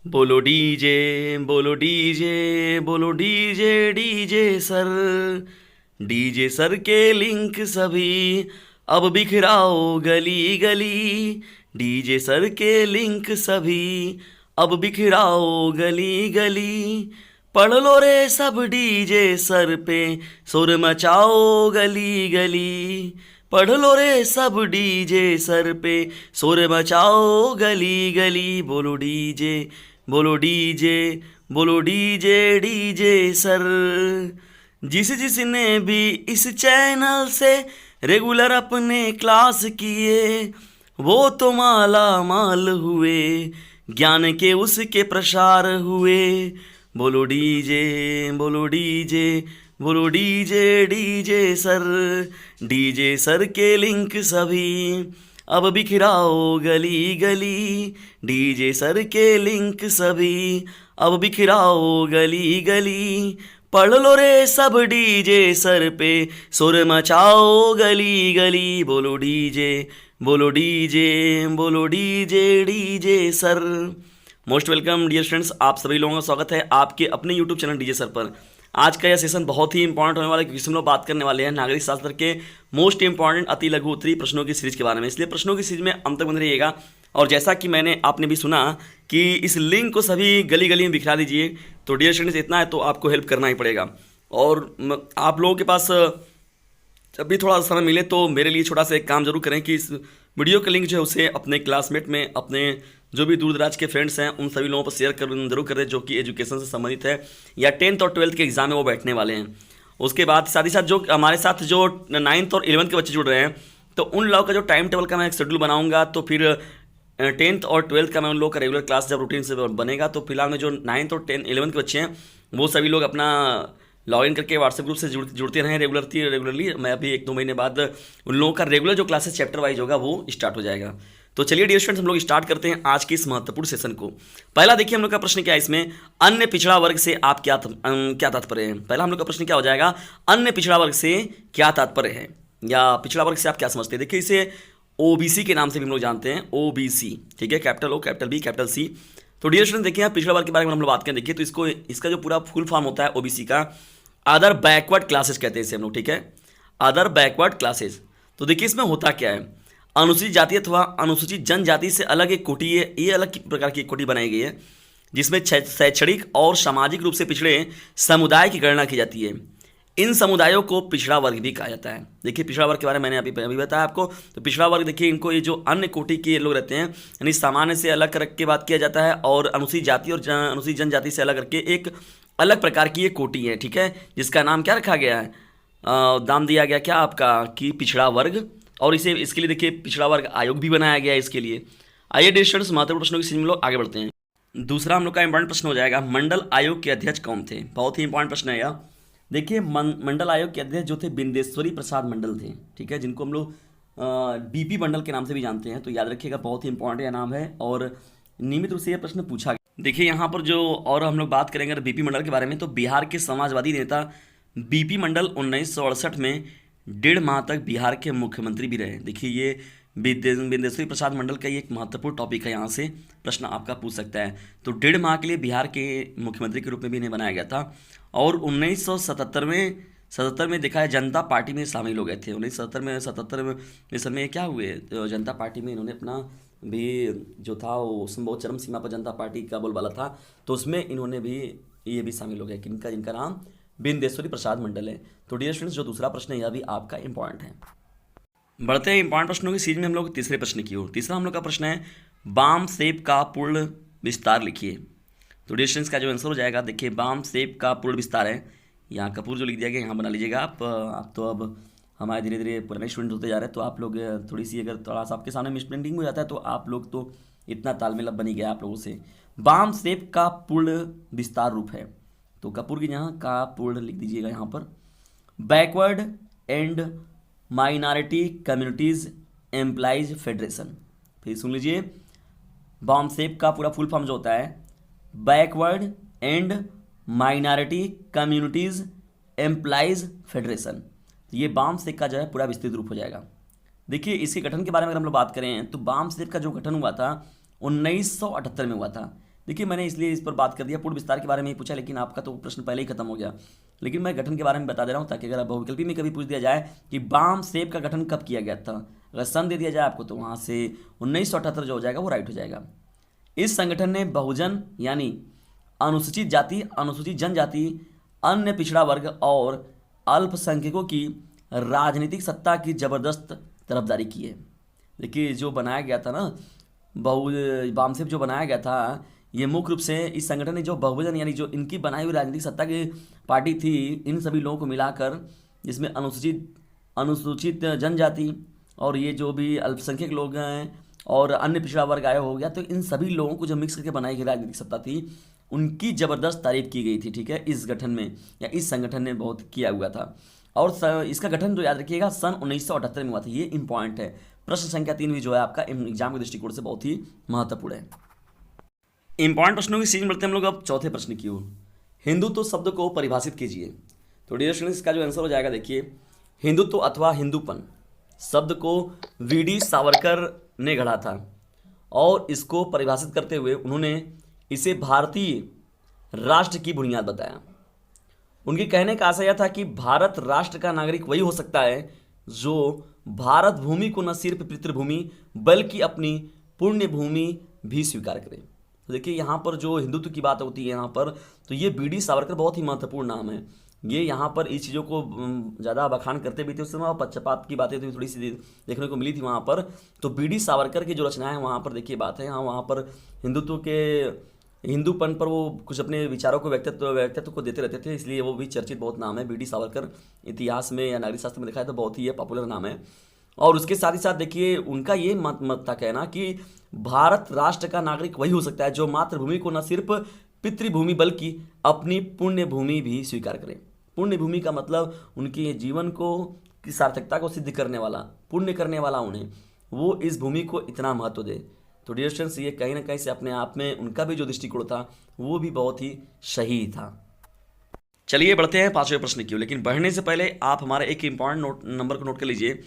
बोलो डीजे, बोलो डीजे, बोलो DJ, DJ sir. DJ sir के लिंक सभी अब बिखराओ गली गली। डीजे सर के लिंक सभी अब बिखराओ गली गली। पढ़ लो रे सब डीजे सर पे, सुर मचाओ गली गली। पढ़ लो रे सब डीजे सर पे, सुर मचाओ गली गली। बोलो डीजे, बोलो डीजे, बोलो डीजे, डीजे सर। जिसने भी इस चैनल से रेगुलर अपने क्लास किए, वो तो माला माल हुए, ज्ञान के उसके प्रसार हुए। बोलो डीजे, बोलो डीजे, बोलो DJ, DJ sir. DJ sir के लिंक सभी अब बिखराओ गली गली। डीजे सर के लिंक सभी अब बिखराओ गली गली। पढ़ लो रे सब डीजे सर पे, सुर मचाओ गली गली। बोलो डीजे, बोलो डीजे, बोलो DJ, DJ sir. Most welcome dear students, आप सभी लोगों का स्वागत है आपके अपने यूट्यूब चैनल डीजे सर पर। आज का यह सेशन बहुत ही इंपॉर्टेंट होने वाला है क्योंकि हम लोग बात करने वाले हैं नागरिक शास्त्र के मोस्ट इंपॉर्टेंट अति लघु उत्तरीय प्रश्नों की सीरीज के बारे में। इसलिए प्रश्नों की सीरीज में अंत तक बने रहिएगा। और जैसा कि मैंने आपने भी सुना कि इस लिंक को सभी गली गली में बिखरा दीजिए, तो डियर स्टूडेंट्स इतना है तो आपको हेल्प करना ही पड़ेगा। और आप लोगों के पास जब भी थोड़ा समय मिले तो मेरे लिए छोटा सा एक काम जरूर करें कि इस वीडियो का लिंक जो है उसे अपने क्लासमेट में, अपने जो भी दूर दराज के फ्रेंड्स हैं उन सभी लोगों पर शेयर कर जरूर करें जो कि एजुकेशन से संबंधित है या 10th और 12th के एग्जाम में वो बैठने वाले हैं। उसके बाद साथ ही साथ जो हमारे साथ जो 9th और 11th के बच्चे जुड़ रहे हैं, तो उन लोगों का जो टाइम टेबल का मैं एक शेड्यूल बनाऊंगा, तो फिर 10th और 12th का मैं उन लोगों का रेगुलर क्लास जब रूटीन से बनेगा, तो फिलहाल में जो 9th और 11th के बच्चे हैं वो सभी लोग अपना लॉगिन करके व्हाट्सएप ग्रुप से जुड़ते रहें रेगुलरली। मैं अभी 1-2 महीने बाद उन लोगों का रेगुलर जो क्लासेस चैप्टर वाइज होगा वो स्टार्ट हो जाएगा। तो चलिए डियर स्टूडेंट्स हम लोग स्टार्ट करते हैं आज के इस महत्वपूर्ण सेशन को। पहला देखिए हम लोग का प्रश्न क्या है इसमें, अन्य पिछड़ा वर्ग से आप क्या तात्पर्य है। पहला हम लोग का प्रश्न क्या हो जाएगा, अन्य पिछड़ा वर्ग से क्या तात्पर्य है या पिछड़ा वर्ग से आप क्या समझते हैं। देखिए इसे ओबीसी के नाम से भी हम लोग जानते हैं, ओबीसी, ठीक है, capital O capital B capital C. तो डियर स्टूडेंट देखिए यहाँ पिछड़ा वर्ग के बारे में हम लोग बात करें, देखिए तो इसको इसका जो पूरा फुल फॉर्म होता है ओबीसी का, अदर बैकवर्ड क्लासेस कहते हैं इसे हम लोग, ठीक है, अदर बैकवर्ड क्लासेस। तो देखिए इसमें होता क्या है, अनुसूचित जाति अथवा अनुसूचित जनजाति से अलग एक कोटि है, ये अलग प्रकार की एक कोटि बनाई गई है जिसमें शैक्षणिक और सामाजिक रूप से पिछड़े समुदाय की गणना की जाती है। इन समुदायों को पिछड़ा वर्ग भी कहा जाता है। देखिए पिछड़ा वर्ग के बारे में मैंने अभी बताया आपको। तो पिछड़ा वर्ग देखिए इनको ये जो अन्य कोटि के लोग रहते हैं, यानी सामान्य से अलग करके बात किया जाता है, और अनुसूचित जाति और अनुसूचित जनजाति से अलग करके एक अलग प्रकार की ये कोटि है, ठीक है, जिसका नाम क्या रखा गया है, नाम दिया गया क्या आपका कि पिछड़ा वर्ग। और इसे इसके लिए देखिए पिछड़ा वर्ग आयोग भी बनाया गया है इसके लिए। आइए डियर स्टूडेंट्स महत्वपूर्ण प्रश्नों की सीरीज में लोग आगे बढ़ते हैं। दूसरा हम लोग का इंपॉर्टेंट प्रश्न हो जाएगा, मंडल आयोग के अध्यक्ष कौन थे। बहुत ही इंपॉर्टेंट प्रश्न है यह। देखिए मंडल आयोग के अध्यक्ष जो थे बिंदेश्वरी प्रसाद मंडल थे, ठीक है, जिनको हम लोग बीपी मंडल के नाम से भी जानते हैं। तो याद रखिएगा बहुत ही इंपॉर्टेंट नाम है और नियमित रूप से यह प्रश्न पूछा गया। देखिए यहाँ पर जो और हम लोग बात करेंगे अगर बीपी मंडल के बारे में, तो बिहार के समाजवादी नेता बीपी मंडल 1968 में 1.5 माह तक बिहार के मुख्यमंत्री भी रहे। देखिए ये बिंदेश्वरी प्रसाद मंडल का ये एक महत्वपूर्ण टॉपिक है, यहाँ से प्रश्न आपका पूछ सकता है। तो 1.5 माह के लिए बिहार के मुख्यमंत्री के रूप में भी इन्हें बनाया गया था। और 1977 में देखा है जनता पार्टी में शामिल हो गए थे। 1977 में समय क्या हुए, तो जनता पार्टी में इन्होंने अपना भी जो था वो उसमें बहुत चरम सीमा पर जनता पार्टी का बोलबाला था, तो उसमें इन्होंने भी ये भी शामिल हो गया किनका, जिनका नाम बिंदेश्वरी प्रसाद मंडल है। तो डियर स्टूडेंट्स जो दूसरा प्रश्न है यह भी आपका इंपॉर्टेंट है। बढ़ते हैं इंपॉर्टेंट प्रश्नों की सीरीज में हम लोग तीसरे प्रश्न की ओर। तीसरा हम लोग का प्रश्न है, बाम सेप का पूर्ण विस्तार लिखिए। तो डियर स्टूडेंट्स का जो आंसर हो जाएगा, देखिए बाम सेप का पूर्ण विस्तार है, यहाँ कपूर जो लिख दिया गया यहाँ बना लीजिएगा आप तो अब हमारे धीरे धीरे पुराने स्टूडेंट होते जा रहे हैं, तो आप लोग थोड़ी सी अगर थोड़ा सा आपके सामने मिसप्रिंटिंग हो जाता है तो आप लोग तो इतना तालमेल अब बनी गया आप लोगों से। बाम सेप का पूर्ण विस्तार रूप है, तो कपूर की यहाँ का पूर्ण लिख दीजिएगा यहाँ पर, backward and minority communities employees federation. फिर सुन लीजिए, बामसेप का पूरा फुल फॉर्म जो होता है, backward and minority communities employees federation. ये बामसेप का जो है पूरा विस्तृत रूप हो जाएगा। देखिए इसके गठन के बारे में अगर हम लोग बात करें तो बामसेप का जो गठन हुआ था 1978 में हुआ था। देखिए मैंने इसलिए इस पर बात कर दिया, पूर्ण विस्तार के बारे में ही पूछा, लेकिन आपका तो प्रश्न पहले ही खत्म हो गया। लेकिन मैं गठन के बारे में बता दे रहा हूँ, ताकि अगर आप बहुविकल्पी में कभी पूछ दिया जाए कि बाम सेब का गठन कब किया गया था, अगर सन दे दिया जाए आपको, तो वहाँ से 1978 जो हो जाएगा वो राइट हो जाएगा। इस संगठन ने बहुजन यानी अनुसूचित जाति, अनुसूचित जनजाति, अन्य पिछड़ा वर्ग और अल्पसंख्यकों की राजनीतिक सत्ता की जबरदस्त तरफदारी की है। देखिए जो बनाया गया था ना बहु बामसेब जो बनाया गया था, ये मुख्य रूप से इस संगठन ने जो बहुजन यानी जो इनकी बनाई हुई राजनीतिक सत्ता की पार्टी थी, इन सभी लोगों को मिलाकर, जिसमें अनुसूचित जनजाति और ये जो भी अल्पसंख्यक लोग हैं और अन्य पिछड़ा वर्ग आया हो गया, तो इन सभी लोगों को जो मिक्स करके बनाई गई राजनीतिक सत्ता थी, उनकी जबरदस्त तारीफ की गई थी। ठीक है, इस गठन में या इस संगठन ने बहुत किया हुआ था। और इसका गठन जो याद रखिएगा सन 1978 में हुआ था, ये इंपॉर्टेंट है। प्रश्न संख्या 3 भी जो है आपका एग्जाम के दृष्टिकोण से बहुत ही महत्वपूर्ण है। इंपॉर्टेंट प्रश्नों की सीरीज बढ़ते हैं हम लोग अब चौथे प्रश्न की ओर। हिंदुत्व शब्द को परिभाषित कीजिए। तो डियर स्टूडेंट्स, इसका जो आंसर हो जाएगा, देखिए हिंदुत्व अथवा हिंदूपन शब्द को वी.डी. सावरकर ने गढ़ा था और इसको परिभाषित करते हुए उन्होंने इसे भारतीय राष्ट्र की बुनियाद बताया। उनके कहने का आशय यह था कि भारत राष्ट्र का नागरिक वही हो सकता है जो भारत भूमि को न सिर्फ पितृभूमि बल्कि अपनी पुण्य भूमि भी स्वीकार करे। तो देखिए यहाँ पर जो हिंदुत्व की बात होती है यहाँ पर, तो ये बी.डी. सावरकर बहुत ही महत्वपूर्ण नाम है। ये यहाँ पर इस चीज़ों को ज़्यादा बखान करते भी थे उस समय, पक्षपात की बातें थोड़ी सी देखने को मिली थी वहाँ पर। तो बी.डी. सावरकर की जो रचनाएं वहाँ पर देखिए बात है, हाँ वहाँ पर हिंदुत्व के हिंदूपन पर वो कुछ अपने विचारों को व्यक्तित्व को देते रहते थे, इसलिए वो भी चर्चित बहुत नाम है। बी.डी. सावरकर इतिहास में या नागरिक शास्त्र में देखा है तो बहुत ही पॉपुलर नाम है। और उसके साथ ही साथ देखिए उनका ये मत था कहना कि भारत राष्ट्र का नागरिक वही हो सकता है जो मातृभूमि को न सिर्फ पितृभूमि बल्कि अपनी पुण्य भूमि भी स्वीकार करे। पुण्य भूमि का मतलब उनके जीवन को की सार्थकता को सिद्ध करने वाला, पुण्य करने वाला उन्हें, वो इस भूमि को इतना महत्व दे। तो डियर स्टूडेंट्स, ये कहीं ना कहीं से अपने आप में उनका भी जो दृष्टिकोण था वो भी बहुत ही सही था। चलिए बढ़ते हैं पांचवें प्रश्न की ओर, लेकिन बढ़ने से पहले आप हमारे एक इंपॉर्टेंट नंबर को नोट कर लीजिए,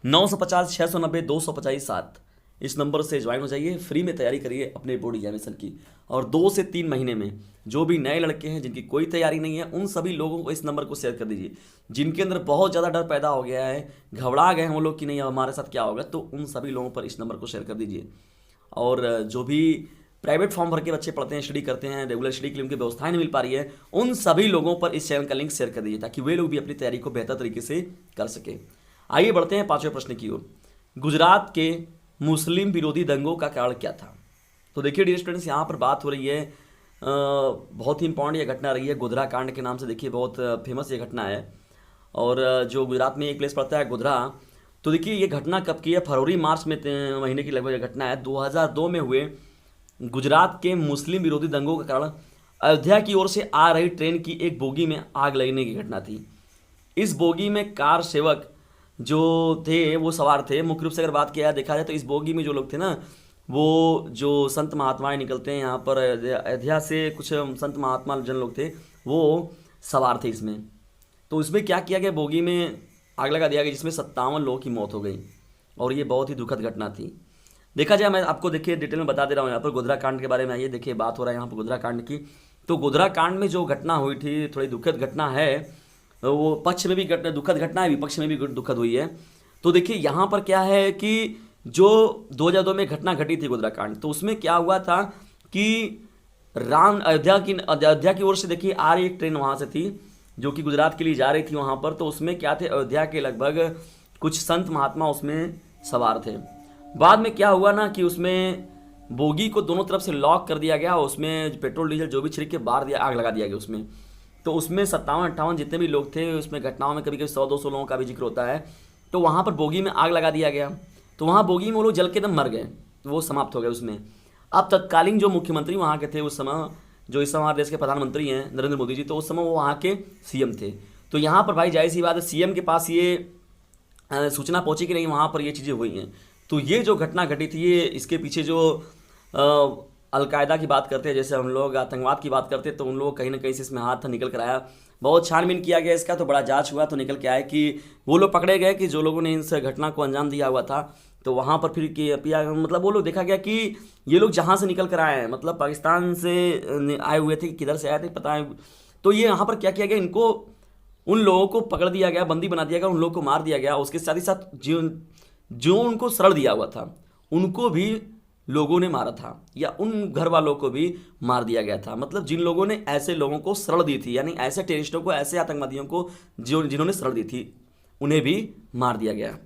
950 690 250 7। इस नंबर से ज्वाइन हो जाइए, फ्री में तैयारी करिए अपने बोर्ड एग्जामिनेशन की। और 2 से 3 महीने में जो भी नए लड़के हैं जिनकी कोई तैयारी नहीं है, उन सभी लोगों को इस नंबर को शेयर कर दीजिए। जिनके अंदर बहुत ज़्यादा डर पैदा हो गया है, घबरा गए हैं वो लोग कि नहीं अब हमारे साथ क्या होगा, तो उन सभी लोगों पर इस नंबर को शेयर कर दीजिए। और जो भी प्राइवेट फॉर्म भर के बच्चे पढ़ते हैं, स्टडी करते हैं, रेगुलर स्टडी के लिए उनकी व्यवस्थाएं नहीं मिल पा रही है, उन सभी लोगों पर इस चैनल का लिंक शेयर कर दीजिए ताकि वे लोग भी अपनी तैयारी को बेहतर तरीके से कर सके। आइए बढ़ते हैं पांचवें प्रश्न की ओर। गुजरात के मुस्लिम विरोधी दंगों का कारण क्या था? तो देखिए डियर स्टूडेंट्स, यहाँ पर बात हो रही है, बहुत ही इंपॉर्टेंट ये घटना रही है, गोधरा कांड के नाम से देखिए बहुत फेमस ये घटना है। और जो गुजरात में एक प्लेस पड़ता है गोधरा, तो देखिए ये घटना कब की है, फरवरी मार्च में महीने की लगभग घटना है। 2002 में हुए गुजरात के मुस्लिम विरोधी दंगों के कारण अयोध्या की ओर से आ रही ट्रेन की एक बोगी में आग लगने की घटना थी। इस बोगी में कार सेवक जो थे वो सवार थे। मुख्य रूप से अगर बात किया देखा जाए तो इस बोगी में जो लोग थे ना, वो जो संत महात्माएं निकलते हैं यहाँ पर अयोध्या से, कुछ संत महात्मा जन लोग थे वो सवार थे इसमें। तो इसमें क्या किया गया, बोगी में आग लगा दिया गया जिसमें 57 लोगों की मौत हो गई और ये बहुत ही दुखद घटना थी। देखा जाए, मैं आपको देखिए डिटेल में बता दे रहा हूँ यहाँ पर गोधरा कांड के बारे में। आइए देखिए बात हो रहा है यहाँ पर गोधरा कांड की। तो गोधरा कांड में जो घटना हुई थी थोड़ी दुखद घटना है, वो पक्ष में भी दुखद घटना है, विपक्ष में भी दुखद हुई है। तो देखिए यहाँ पर क्या है कि जो 2002 में घटना घटी थी गोधरा कांड, तो उसमें क्या हुआ था कि अयोध्या की ओर से देखिए आ रही एक ट्रेन वहाँ से थी जो कि गुजरात के लिए जा रही थी वहाँ पर। तो उसमें क्या थे, अयोध्या के लगभग कुछ संत महात्मा उसमें सवार थे। बाद में क्या हुआ ना कि उसमें बोगी को दोनों तरफ से लॉक कर दिया गया, उसमें पेट्रोल डीजल जो भी छिड़क के बाहर दिया, आग लगा दिया गया उसमें। तो उसमें 57-58 जितने भी लोग थे, उसमें घटनाओं में कभी कभी 100-200 लोगों का भी जिक्र होता है। तो वहाँ पर बोगी में आग लगा दिया गया, तो वहाँ बोगी में वो लोग जल के दम मर गए, तो वो समाप्त हो गए उसमें। अब तत्कालीन जो मुख्यमंत्री वहाँ के थे उस समय, जो इस समय हमारे देश के प्रधानमंत्री हैं नरेंद्र मोदी जी, तो उस समय वो वहाँ के सीएम थे। तो यहाँ पर भाई जाहिर सी बात है सीएम के पास ये सूचना पहुँची कि नहीं वहाँ पर ये चीज़ें हुई हैं। तो ये जो घटना घटी थी, ये इसके पीछे जो अलकायदा की बात करते हैं, जैसे हम लोग आतंकवाद की बात करते हैं, तो उन लोग कहीं ना कहीं से इसमें हाथ निकल कर आया। बहुत छानबीन किया गया इसका, तो बड़ा जांच हुआ, तो निकल के आया कि वो लोग पकड़े गए कि जो लोगों ने इस घटना को अंजाम दिया हुआ था। तो वहाँ पर फिर मतलब वो लोग देखा गया कि ये लोग जहाँ से निकल कर आए हैं, मतलब पाकिस्तान से आए हुए थे, किधर से आए थे पता है। तो ये यहाँ पर क्या किया गया, इनको उन लोगों को पकड़ दिया गया, बंदी बना दिया गया, उन लोगों को मार दिया गया। उसके साथ ही साथ जो जो उनको शरण दिया हुआ था उनको भी लोगों ने मारा था, या उन घर वालों को भी मार दिया गया था। मतलब जिन लोगों ने ऐसे लोगों को शरण दी थी, यानी ऐसे टेररिस्टों को, ऐसे आतंकवादियों को जो जिन्होंने शरण दी थी, उन्हें भी मार दिया गया।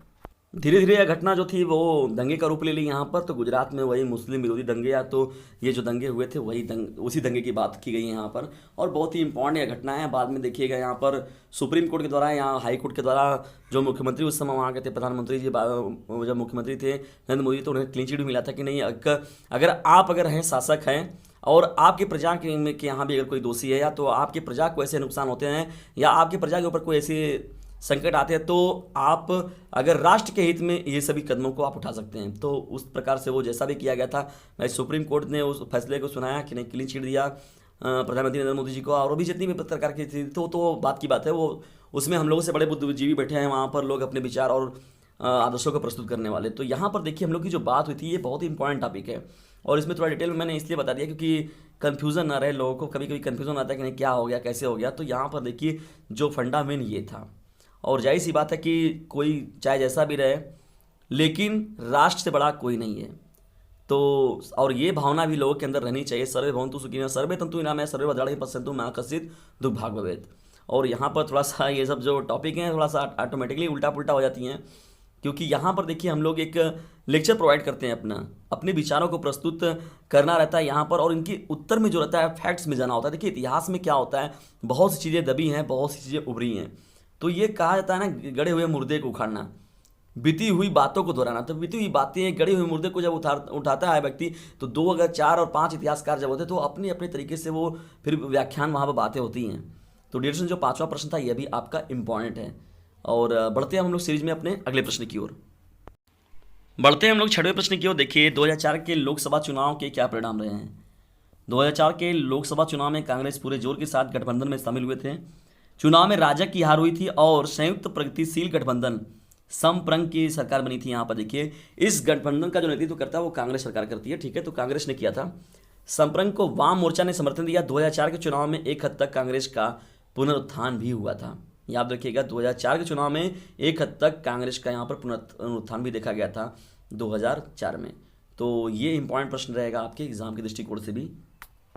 धीरे धीरे यह घटना जो थी वो दंगे का रूप ले ली यहाँ पर। तो गुजरात में वही मुस्लिम विरोधी दंगे, या तो ये जो दंगे हुए थे वही उसी दंगे की बात की गई है यहाँ पर। और बहुत ही इंपॉर्टेंट यह घटना है। बाद में देखिएगा यहाँ पर सुप्रीम कोर्ट के द्वारा, यहाँ हाई कोर्ट के द्वारा, जो मुख्यमंत्री उस समय वहाँ के थे, प्रधानमंत्री जी जब मुख्यमंत्री थे नरेंद्र मोदी, तो उन्हें क्लीन चिट भी मिला था कि नहीं, अगर हैं, शासक हैं, और आपकी प्रजा के यहाँ भी अगर कोई दोषी है, या तो आपकी प्रजा को ऐसे नुकसान होते हैं, या आपकी प्रजा के ऊपर कोई ऐसे संकट आते हैं, तो आप अगर राष्ट्र के हित में ये सभी कदमों को आप उठा सकते हैं। तो उस प्रकार से वो जैसा भी किया गया था, मैं सुप्रीम कोर्ट ने उस फैसले को सुनाया कि नहीं, क्लीन चिट दिया प्रधानमंत्री नरेंद्र मोदी जी को। और भी जितनी भी पत्रकार की थी, तो बात की बात है, वो उसमें हम लोगों से बड़े बुद्धिजीवी बैठे हैं वहाँ पर, लोग अपने विचार और आदर्शों को प्रस्तुत करने वाले। तो यहाँ पर देखिए हम लोग की जो बात हुई थी, ये बहुत ही इंपॉर्टेंट टॉपिक है, और इसमें थोड़ा डिटेल में मैंने इसलिए बता दिया क्योंकि कन्फ्यूज़न ना रहे लोगों को। कभी कभी कन्फ्यूज़न आता है कि नहीं क्या हो गया, कैसे हो गया। तो यहाँ पर देखिए जो फंडा मेन ये था, और जाहिर सी बात है कि कोई चाहे जैसा भी रहे, लेकिन राष्ट्र से बड़ा कोई नहीं है। तो और ये भावना भी लोगों के अंदर रहनी चाहिए, सर्वे भवन्तु सुखिनः, सर्वे तंतु निरामयाः, सर्वे भद्राणि पश्यन्तु मा कश्चित् दुःखभाग् भवेत्। और यहाँ पर थोड़ा सा ये सब जो टॉपिक हैं थोड़ा सा ऑटोमेटिकली उल्टा पुल्टा हो जाती हैं, क्योंकि यहाँ पर देखिए हम लोग एक लेक्चर प्रोवाइड करते हैं, अपने विचारों को प्रस्तुत करना रहता है यहाँ पर, और इनकी उत्तर में जो रहता है फैक्ट्स में जाना होता है। देखिए इतिहास में क्या होता है, बहुत सी चीज़ें दबी हैं, बहुत सी चीज़ें उभरी हैं। तो ये कहा जाता है ना, गड़े हुए मुर्दे को उखाड़ना, बीती हुई बातों को दोहराना। तो बीती हुई बातें, गड़े हुए मुर्दे को जब उठाता है व्यक्ति, तो 2 अगर 4 और 5 इतिहासकार जब होते हैं, तो अपने अपने तरीके से वो फिर व्याख्यान वहाँ पर बातें होती हैं। तो डियर स्टूडेंट, जो 5वां प्रश्न था, यह भी आपका इंपॉर्टेंट है। और बढ़ते हैं हम लोग सीरीज में अपने अगले प्रश्न की ओर। बढ़ते हैं हम लोग 6वें प्रश्न की ओर। देखिए 2004 के लोकसभा चुनाव के क्या परिणाम रहे हैं। 2004 के लोकसभा चुनाव में कांग्रेस पूरे जोर के साथ गठबंधन में शामिल हुए थे। चुनाव में राजग की हार हुई थी और संयुक्त प्रगतिशील गठबंधन समप्रंग की सरकार बनी थी। यहाँ पर देखिए इस गठबंधन का जो नेतृत्व करता है वो कांग्रेस सरकार करती है, ठीक है। तो कांग्रेस ने किया था। समप्रंग को वाम मोर्चा ने समर्थन दिया। 2004 के चुनाव में एक हद तक कांग्रेस का पुनरुत्थान भी हुआ था। याद रखिएगा 2004 के चुनाव में एक हद तक कांग्रेस का यहाँ पर पुनरुत्थान भी देखा गया था 2004 में। तो ये इंपॉर्टेंट प्रश्न रहेगा आपके एग्जाम के दृष्टिकोण से भी।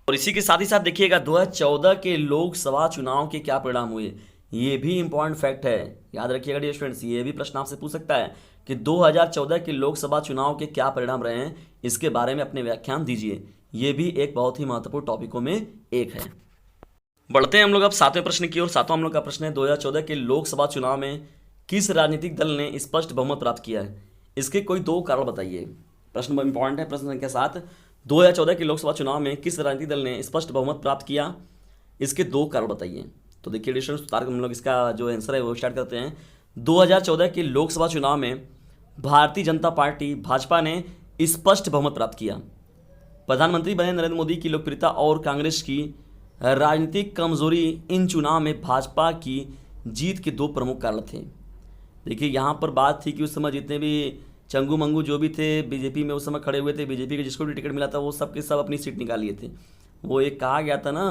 और इसी के साथ ही साथ देखिएगा 2014 के लोकसभा चुनाव के क्या परिणाम हुए, ये भी इंपॉर्टेंट फैक्ट है। याद रखिएगा डियर स्टूडेंट्स, ये भी प्रश्न आपसे पूछ सकता है कि 2014 के लोकसभा चुनाव के क्या परिणाम रहे हैं, इसके बारे में अपने व्याख्यान दीजिए। ये भी एक बहुत ही महत्वपूर्ण टॉपिकों में एक है। बढ़ते हैं हम लोग अब 7वें प्रश्न की ओर। 7वां हम लोग का प्रश्न है 2014 के लोकसभा चुनाव में किस राजनीतिक दल ने स्पष्ट बहुमत प्राप्त किया है, इसके कोई 2 कारण बताइए। प्रश्न बहुत इंपॉर्टेंट है। प्रश्न संख्या 7, 2014 के लोकसभा चुनाव में किस राजनीतिक दल ने स्पष्ट बहुमत प्राप्त किया, इसके 2 कारण बताइए। तो देखिए डिस्टेंस हम लोग इसका जो आंसर है वो स्टार्ट करते हैं। 2014 के लोकसभा चुनाव में भारतीय जनता पार्टी भाजपा ने स्पष्ट बहुमत प्राप्त किया। प्रधानमंत्री बने नरेंद्र मोदी की लोकप्रियता और कांग्रेस की राजनीतिक कमजोरी इन चुनाव में भाजपा की जीत के 2 प्रमुख कारण थे। देखिए यहाँ पर बात थी कि उस समय जितने भी चंगू मंगू जो भी थे बीजेपी में उस समय खड़े हुए थे, बीजेपी के जिसको भी टिकट मिला था वो सब के सब अपनी सीट निकाल लिए थे। वो एक कहा गया था ना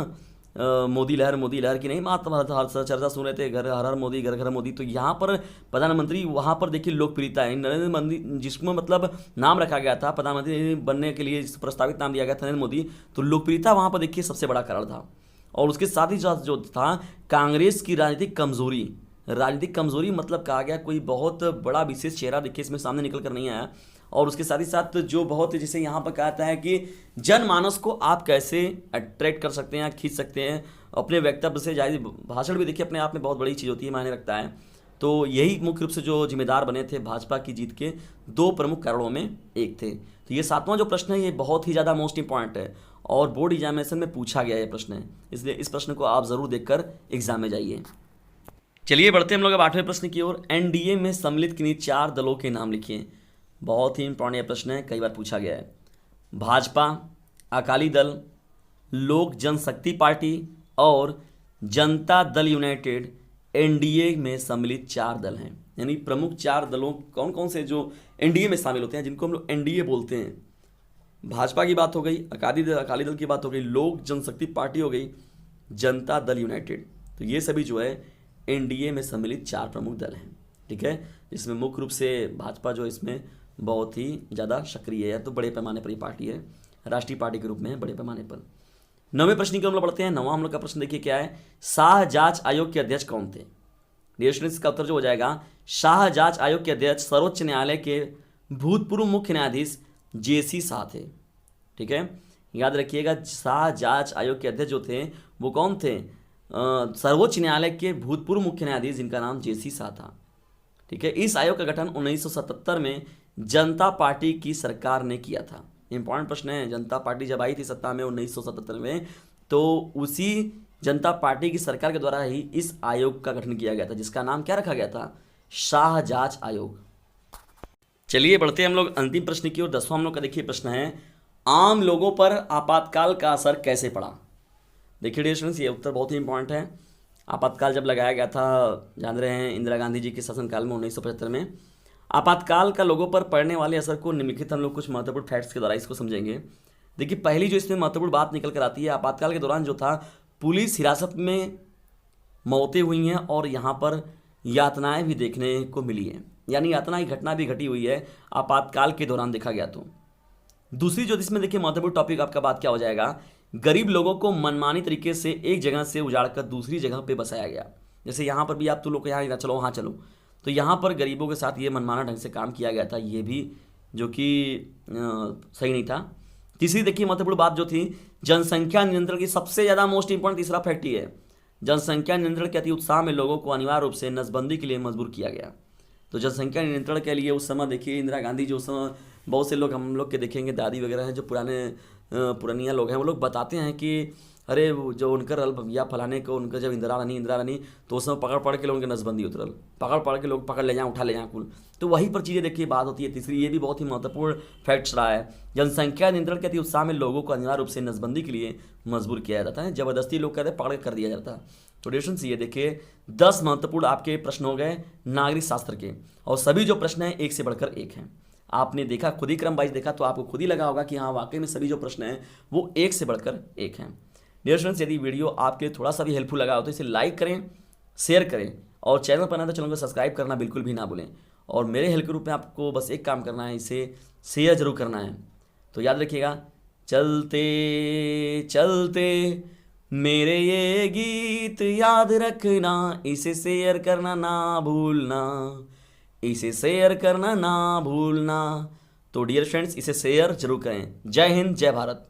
मोदी लहर की नहीं मात चर्चा सुन रहे थे, घर हर हर मोदी घर घर मोदी। तो यहाँ पर प्रधानमंत्री वहाँ पर देखिए लोकप्रियता है नरेंद्र मोदी, जिसमें मतलब नाम रखा गया था प्रधानमंत्री बनने के लिए, प्रस्तावित नाम दिया गया था नरेंद्र मोदी। तो लोकप्रियता वहाँ पर देखिए सबसे बड़ा कारण था। और उसके साथ ही जो था कांग्रेस की राजनीतिक कमजोरी मतलब कहा गया कोई बहुत बड़ा विशेष चेहरा देखिए इसमें सामने निकल कर नहीं आया। और उसके साथ ही साथ जो बहुत जैसे यहाँ पर कहता है कि जनमानस को आप कैसे अट्रैक्ट कर सकते हैं, खींच सकते हैं अपने वक्तव्य से। जाहिर भाषण भी देखिए अपने आप में बहुत बड़ी चीज़ होती है, मायने रखता है। तो यही मुख्य रूप से जो जिम्मेदार बने थे भाजपा की जीत के 2 प्रमुख कारणों में एक थे। तो ये 7वां जो प्रश्न है ये बहुत ही ज़्यादा मोस्ट इंपॉर्टेंट है और बोर्ड एग्जामिनेशन में पूछा गया ये प्रश्न है, इसलिए इस प्रश्न को आप ज़रूर देखकर एग्जाम में जाइए। चलिए बढ़ते हम लोग अब 8वें प्रश्न की ओर। एनडीए में सम्मिलित किन्हीं 4 दलों के नाम लिखिए। बहुत ही इंपॉर्टेंट प्रश्न है, कई बार पूछा गया है। भाजपा, अकाली दल, लोक जनशक्ति पार्टी और जनता दल यूनाइटेड एनडीए में सम्मिलित 4 दल हैं। यानी प्रमुख 4 दलों कौन कौन से जो एनडीए में शामिल होते हैं, जिनको हम लोग एनडीए बोलते हैं। भाजपा की बात हो गई, अकाली दल की बात हो गई, लोक जनशक्ति पार्टी हो गई, जनता दल यूनाइटेड। तो ये सभी जो है एनडीए में सम्मिलित 4 प्रमुख दल हैं, ठीक है। इसमें मुख्य रूप से भाजपा जो इसमें बहुत ही ज़्यादा सक्रिय है, तो बड़े पैमाने पर ये पार्टी है, राष्ट्रीय पार्टी के रूप में है बड़े पैमाने पर। 9वें प्रश्न की हम लोग पढ़ते हैं। 9वां हम लोग का प्रश्न देखिए क्या है, शाह जांच आयोग के अध्यक्ष कौन थे। डियर स्टूडेंट्स, इसका उत्तर जो हो जाएगा, शाह जांच आयोग के अध्यक्ष सर्वोच्च न्यायालय के भूतपूर्व मुख्य न्यायाधीश जेसी शाह थे, ठीक है। याद रखिएगा, शाह जांच आयोग के अध्यक्ष जो थे वो कौन थे, सर्वोच्च न्यायालय के भूतपूर्व मुख्य न्यायाधीश जिनका नाम जेसी शाह था, ठीक है। इस आयोग का गठन 1977 में जनता पार्टी की सरकार ने किया था। इंपॉर्टेंट प्रश्न है, जनता पार्टी जब आई थी सत्ता में 1977 में, तो उसी जनता पार्टी की सरकार के द्वारा ही इस आयोग का गठन किया गया था, जिसका नाम क्या रखा गया था, शाह जांच आयोग। चलिए बढ़ते हैं हम लोग अंतिम प्रश्न की ओर। 10वां हम लोग का देखिए प्रश्न है, आम लोगों पर आपातकाल का असर कैसे पड़ा। देखिए डियर स्टूडेंट्स, ये उत्तर बहुत ही इंपॉर्टेंट है। आपातकाल जब लगाया गया था, जान रहे हैं, इंदिरा गांधी जी के शासनकाल में 1975 में, आपातकाल का लोगों पर पड़ने वाले असर को निम्नलिखित हम लोग कुछ महत्वपूर्ण फैक्ट्स के द्वारा इसको समझेंगे। देखिए पहली जो इसमें महत्वपूर्ण बात निकल कर आती है, आपातकाल के दौरान जो था पुलिस हिरासत में मौतें हुई हैं और यहाँ पर यातनाएं भी देखने को मिली हैं, यानी यातना की घटना भी घटी हुई है आपातकाल के दौरान देखा गया। तो दूसरी जो इसमें देखिए महत्वपूर्ण टॉपिक आपका बात क्या हो जाएगा, गरीब लोगों को मनमानी तरीके से एक जगह से उजाड़ कर दूसरी जगह पे बसाया गया। जैसे यहाँ पर भी आप तो लोग यहाँ चलो वहाँ चलो, तो यहाँ पर गरीबों के साथ ये मनमाना ढंग से काम किया गया था, ये भी जो कि सही नहीं था। तीसरी देखिए महत्वपूर्ण बात जो थी, जनसंख्या नियंत्रण की सबसे ज़्यादा मोस्ट इंपॉर्टेंट तीसरा फैक्ट ही है, जनसंख्या नियंत्रण के अति उत्साह में लोगों को अनिवार्य रूप से नसबंदी के लिए मजबूर किया गया। तो जनसंख्या नियंत्रण के लिए उस समय देखिए इंदिरा गांधी जो उस समय, बहुत से लोग हम लोग के देखेंगे दादी वगैरह हैं जो पुरानिया लोग हैं, वो लोग बताते हैं कि अरे जो उनकर या फलाने को उनका जब इंदिरा रानी तो उस समय पकड़ के लोग उनके नसबंदी उतरल, पकड़ के लोग पकड़ ले जाएँ, उठा ले जाएँ कुल। तो वहीं पर चीज़ें देखिए बात होती है। तीसरी ये भी बहुत ही महत्वपूर्ण फैक्ट्स रहा है, जनसंख्या नियंत्रण के अति उत्साह में लोगों को अनिवार्य रूप से नसबंदी के लिए मजबूर किया जाता है, जबरदस्ती लोग कहते हैं पकड़ कर दिया जाता है। तो डिस्टेंस ये देखिए 10 महत्वपूर्ण आपके प्रश्न हो गए नागरिक शास्त्र के, और सभी जो प्रश्न हैं एक से बढ़कर एक हैं। आपने देखा, खुद ही क्रम वाइज देखा तो आपको खुद ही लगा होगा कि हाँ वाकई में सभी जो प्रश्न हैं वो एक से बढ़कर एक हैं। डियर स्टूडेंट्स, यदि वीडियो आपके लिए थोड़ा सा भी हेल्पफुल लगा हो तो इसे लाइक करें, शेयर करें, और चैनल पर नए तो चैनल को सब्सक्राइब करना बिल्कुल भी ना भूलें। और मेरे हेल्प के रूप में आपको बस एक काम करना है, इसे शेयर जरूर करना है। तो याद रखिएगा, चलते चलते मेरे ये गीत याद रखना, इसे शेयर करना ना भूलना, इसे शेयर करना ना भूलना। तो डियर फ्रेंड्स, इसे शेयर जरूर करें। जय हिंद, जय भारत।